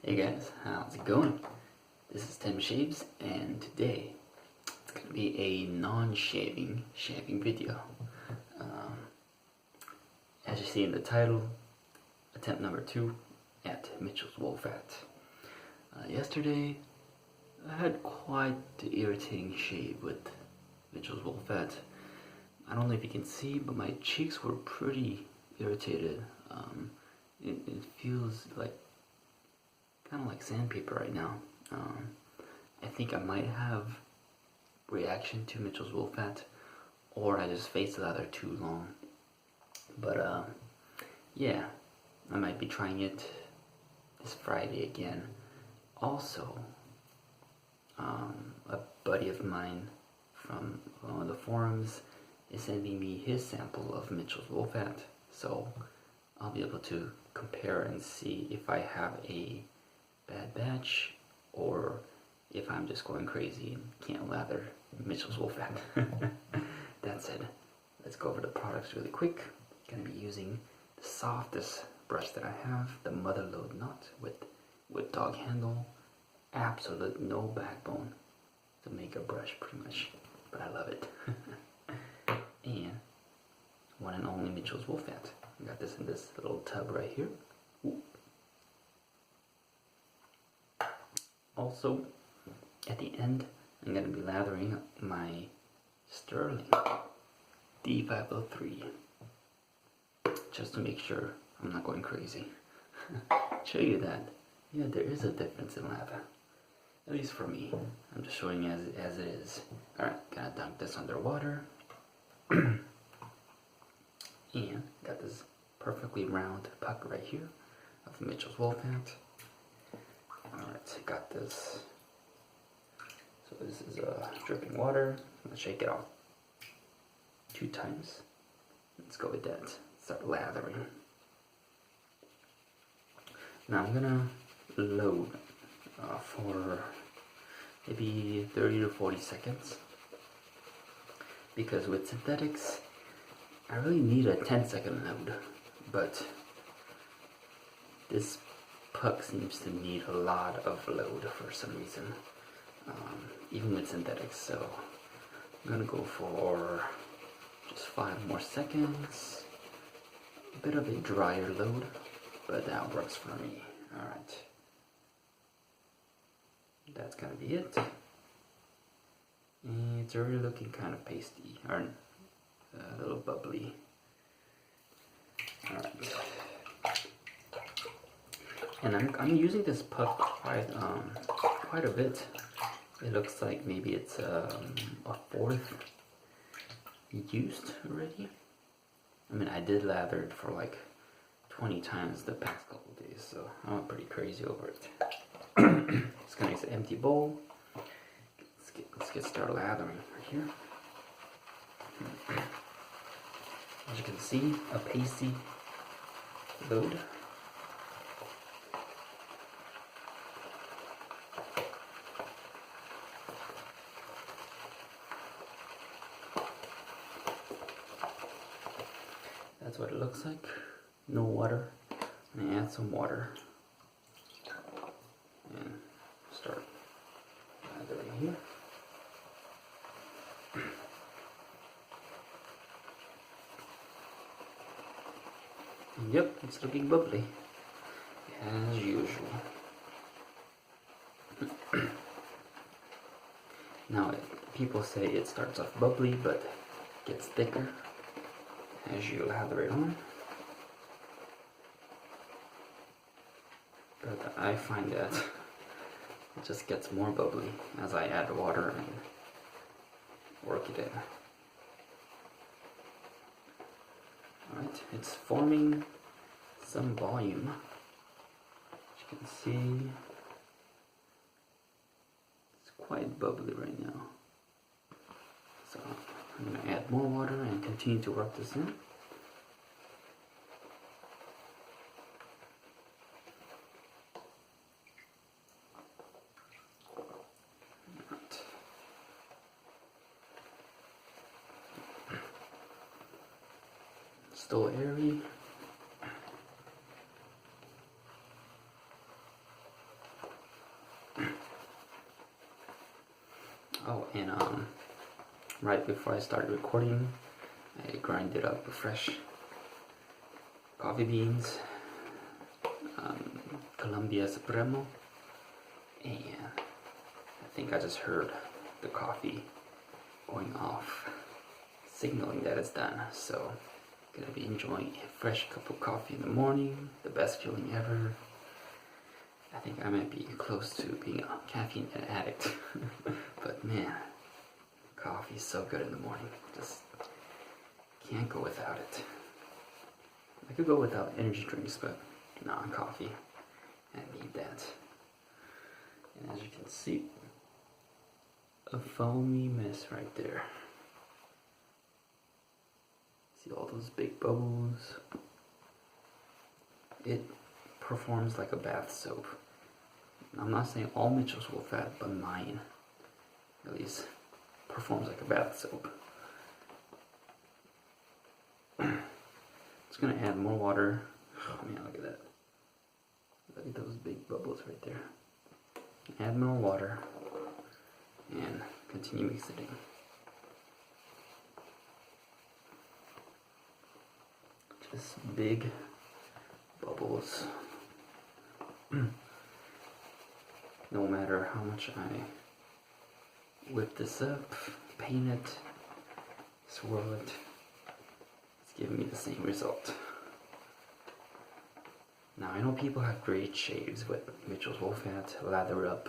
Hey guys, how's it going? This is Tim Shaves, and today it's gonna be a non-shaving video. As you see in the title, attempt number 2 at Mitchell's Wool Fat. Yesterday, I had quite the irritating shave with Mitchell's Wool Fat. I don't know if you can see, but my cheeks were pretty irritated. It feels like kind of like sandpaper right now. I think I might have reaction to Mitchell's Wool Fat, or I just face lather too long. But yeah, I might be trying it this Friday again. Also, a buddy of mine from one of the forums is sending me his sample of Mitchell's Wool Fat, so I'll be able to compare and see if I have a bad batch or if I'm just going crazy and can't lather Mitchell's Wool Fat. That said, let's go over the products really quick. I'm going to be using the softest brush that I have, the Motherlode nut with dog handle, absolute no backbone to make a brush pretty much, but I love it. And one and only Mitchell's Wool Fat. I got this in this little tub right here. Ooh. Also, at the end, I'm going to be lathering my Stirling D503 just to make sure I'm not going crazy. Show you that, yeah, there is a difference in lather, at least for me. I'm just showing you as it is. Alright, gonna dunk this underwater. And got this perfectly round puck right here of Mitchell's Wool Fat. Alright, got this. So this is dripping water. I'm gonna shake it off 2 times. Let's go with that. Start lathering. Now I'm gonna load for maybe 30 to 40 seconds. Because with synthetics, I really need a 10-second load. But this puck seems to need a lot of load for some reason, even with synthetics, so I'm gonna go for just 5 more seconds. A bit of a drier load, but that works for me. Alright, that's gonna be it. And it's already looking kind of pasty, or a little bubbly. Alright. And I'm using this puck quite a bit. It looks like maybe it's a 4th used already. I mean, I did lather it for like 20 times the past couple days, so I went pretty crazy over it. Just gonna use an empty bowl. Let's get started lathering right here. As you can see, a pasty load. That's what it looks like. No water. I'm gonna add some water and start lathering here. Yep, it's looking bubbly as usual. Now, people say it starts off bubbly but gets thicker as you lather it on. But I find that it just gets more bubbly as I add water and work it in. Alright, it's forming some volume. As you can see, it's quite bubbly right now. So I'm going to add more water and continue to work this in. Still airy. And right before I started recording, I grinded up fresh coffee beans, Colombia Supremo, and I think I just heard the coffee going off, signaling that it's done. So gonna be enjoying a fresh cup of coffee in the morning, the best feeling ever. I think I might be close to being a caffeine addict. But man, coffee is so good in the morning. Just can't go without it. I could go without energy drinks, but not coffee. I need that. And as you can see, a foamy mess right there. See all those big bubbles? It performs like a bath soap. I'm not saying all Mitchell's Wolf Fat, but mine, at least, performs like a bath soap. Just gonna add more water. Oh man, look at that. Look at those big bubbles right there. Add more water and continue mixing. Just big bubbles. No matter how much I whip this up, paint it, swirl it, it's giving me the same result. Now I know people have great shaves with Mitchell's Wolf Fat, lather up,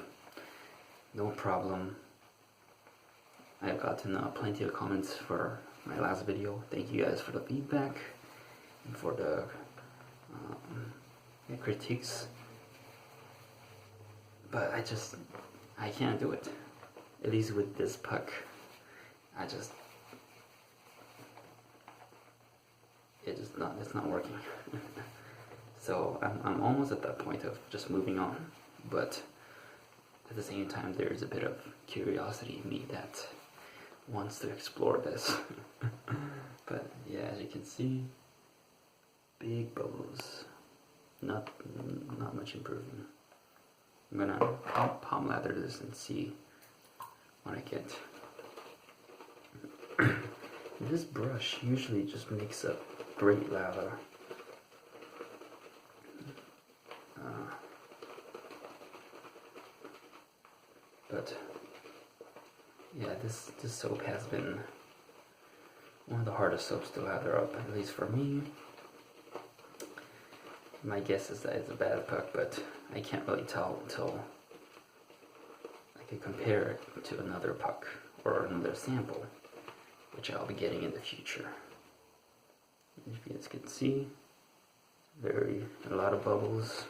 no problem. I've gotten plenty of comments for my last video. Thank you guys for the feedback and for the critiques. But I can't do it. At least with this puck, it's not working. So I'm almost at that point of just moving on, but at the same time there's a bit of curiosity in me that wants to explore this. But yeah, as you can see, big bubbles, not much improving. I'm gonna palm lather this and see what I get. This brush usually just makes a great lather. But yeah, this soap has been one of the hardest soaps to lather up, at least for me. My guess is that it's a bad puck, but I can't really tell until I can compare it to another puck or another sample, which I'll be getting in the future. As you guys can see, a lot of bubbles.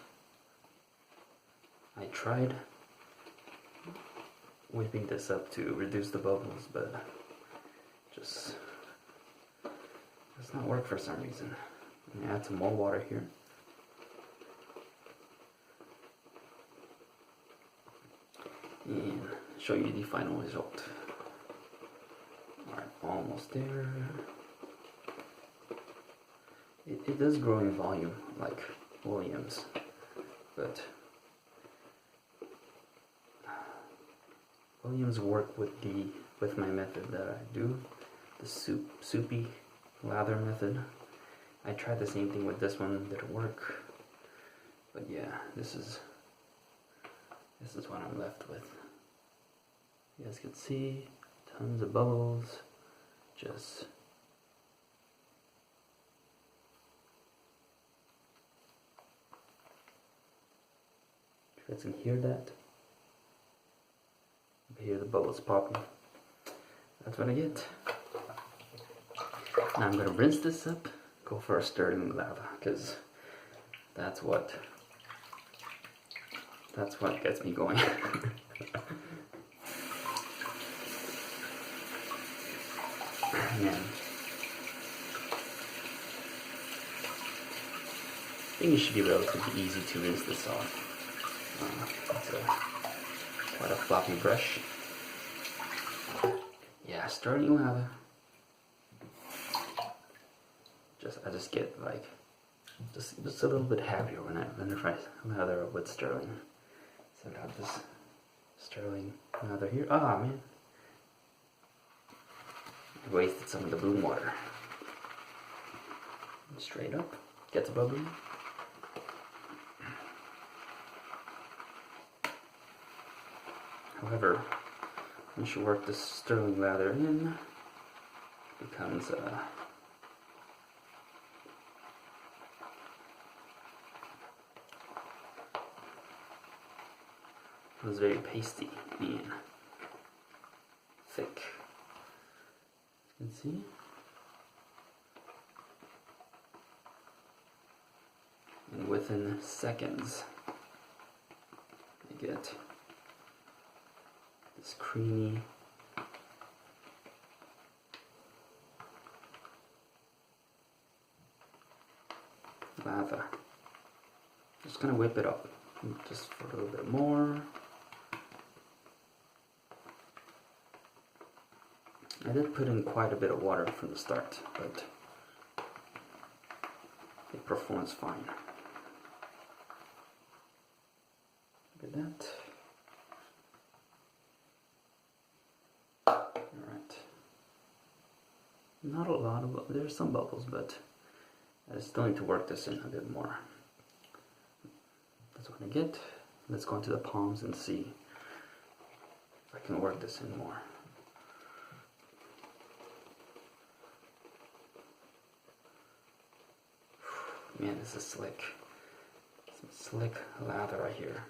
I tried whipping this up to reduce the bubbles, but just does not work for some reason. I'm gonna add some more water here. And show you the final result. Alright, almost there. It does grow in volume like Williams, but Williams work with my method that I do, the soupy lather method. I tried the same thing with this one, didn't work. But yeah, this is what I'm left with. You guys can see tons of bubbles. Just you guys can hear that. You can hear the bubbles popping. That's what I get. Now I'm gonna rinse this up, go for a Stirling lather, because that's what gets me going. Man. I think it should be relatively easy to rinse this off. It's quite a floppy brush. Yeah, Stirling lather. I just get like just a little bit happier when I lather with Stirling. So I got this Stirling lather here. Ah man, wasted some of the bloom water. Straight up, gets bubbly. However, once you work the sterling lather in, it becomes it was very pasty and thick. You can see. And within seconds, you get this creamy lather. Just gonna whip it up just for a little bit more. I did put in quite a bit of water from the start, but it performs fine. Look at that. Alright. Not a lot of, there's some bubbles, but I still need to work this in a bit more. That's what I get. Let's go into the palms and see if I can work this in more. Man, this is slick. Some slick lather right here.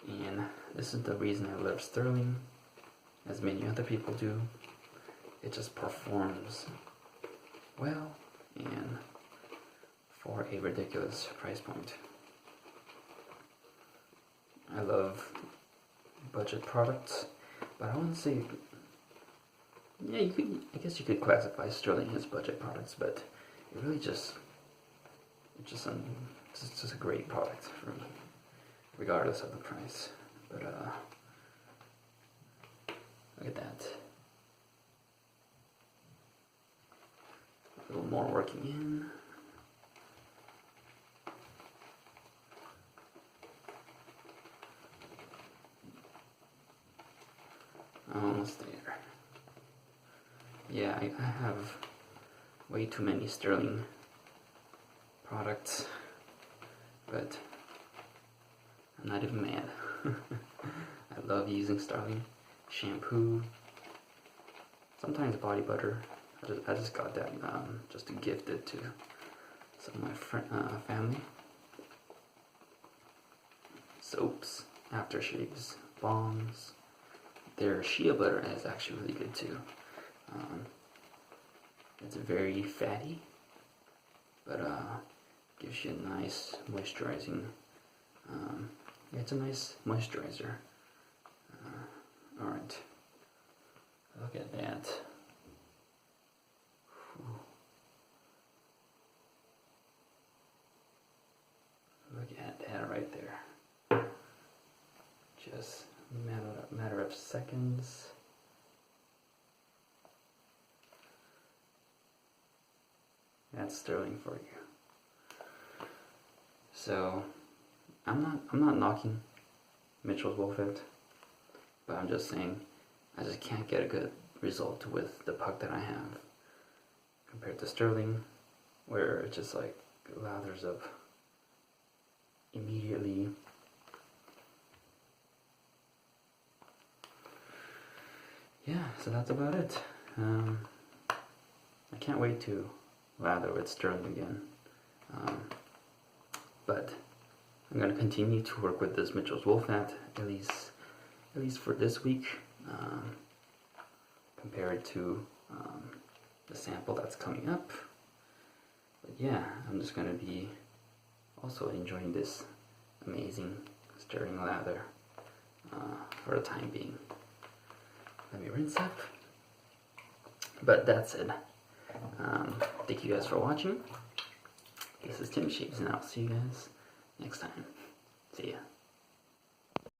And this is the reason I love Stirling, as many other people do. It just performs well and for a ridiculous price point. I love budget products, but I wouldn't say, yeah, you could, I guess you could classify Stirling as budget products, but it really just, it's just a great product for me, regardless of the price. But look at that. A little more working in. Almost there. Yeah, I have way too many Stirling products, but I'm not even mad. I love using Stirling shampoo, sometimes body butter. I just got that just to gift it to some of my family. Soaps, aftershaves, balms. Their shea butter is actually really good too. It's very fatty, but gives you a nice moisturizing. It's a nice moisturizer. All right, look at that. Look at that right there. Just matter of seconds. That's Stirling for you. So I'm not knocking Mitchell's Wolfette, but I'm just saying I just can't get a good result with the puck that I have compared to Stirling, where it just like lathers up immediately. Yeah, so that's about it. I can't wait to lather with Stirling again. But I'm going to continue to work with this Mitchell's Wolfette, at least for this week, compared to the sample that's coming up. But yeah, I'm just going to be also enjoying this amazing Stirling lather for the time being. Let me rinse up. But that's it. Thank you guys for watching. This is Tim Shapes, and I'll see you guys next time. See ya.